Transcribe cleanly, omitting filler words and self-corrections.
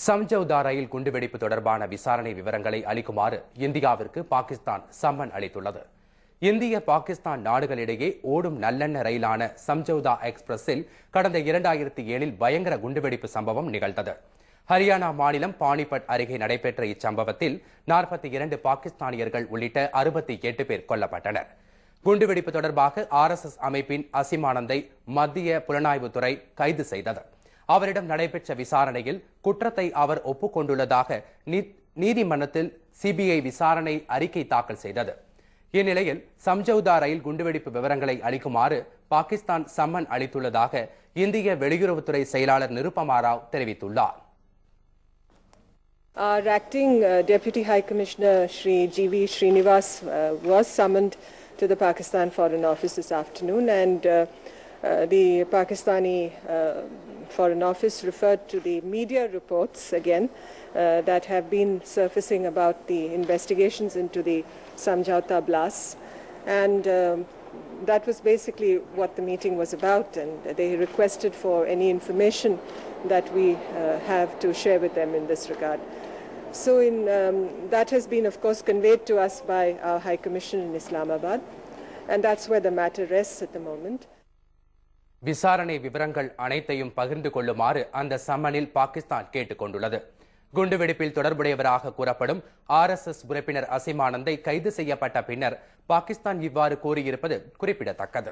சம்ஜௌதா ரயில் குண்டுவெடிப்பு தொடர்பான விசாரணை விவரங்களை அளிக்குமாறு இந்தியாவிற்கு பாகிஸ்தான் சம்மன் அளித்துள்ளது. இந்திய பாகிஸ்தான் நாடுகளிடையே ஓடும் நல்லெண்ண ரயிலான சம்ஜௌதா எக்ஸ்பிரஸில் கடந்த 2007 பயங்கர குண்டுவெடிப்பு சம்பவம் நிகழ்ந்தது. ஹரியானா மாநிலம் பானிபட் அருகே நடைபெற்ற இச்சம்பவத்தில் 42 பாகிஸ்தானியர்கள் உள்ளிட்ட 68 பேர் கொல்லப்பட்டனர். குண்டுவெடிப்பு தொடர்பாக RSS அமைப்பின் அசிமானந்தை மத்திய புலனாய்வுத்துறை கைது செய்தது. அவரிடம் நடைபெற்ற விசாரணையில் குற்றத்தை அவர் ஒப்புக்கொண்டுள்ளதாக நீதிமன்றத்தில் சிபிஐ விசாரணை அறிக்கை தாக்கல் செய்தது. இந்நிலையில் சம்ஜௌதா ரயில் குண்டுவெடிப்பு விவரங்களை அளிக்குமாறு பாகிஸ்தான் சம்மன் அளித்துள்ளதாக இந்திய வெளியுறவுத்துறை செயலாளர் நிருபமா ராவ் தெரிவித்துள்ளார். Our acting Deputy High Commissioner Shri G.V. Srinivas was summoned to the Pakistan Foreign Office this afternoon, and the Pakistani Foreign Office referred to the media reports again that have been surfacing about the investigations into the Samjhauta blasts, and that was basically what the meeting was about, and they requested for any information that we have to share with them in this regard. So that has been of course conveyed to us by our High Commission in Islamabad, and that's where the matter rests at the moment. விசாரணை விவரங்கள் அனைத்தையும் பகிர்ந்து கொள்ளுமாறு அந்த சம்மனில் பாகிஸ்தான் கேட்டுக் கொண்டுள்ளது. குண்டுவெடிப்பில் தொடர்புடையவராக கூறப்படும் RSS உறுப்பினர் அசிமானந்தை கைது செய்யப்பட்ட பின்னர் பாகிஸ்தான் இவ்வாறு கூறியிருப்பது குறிப்பிடத்தக்கது.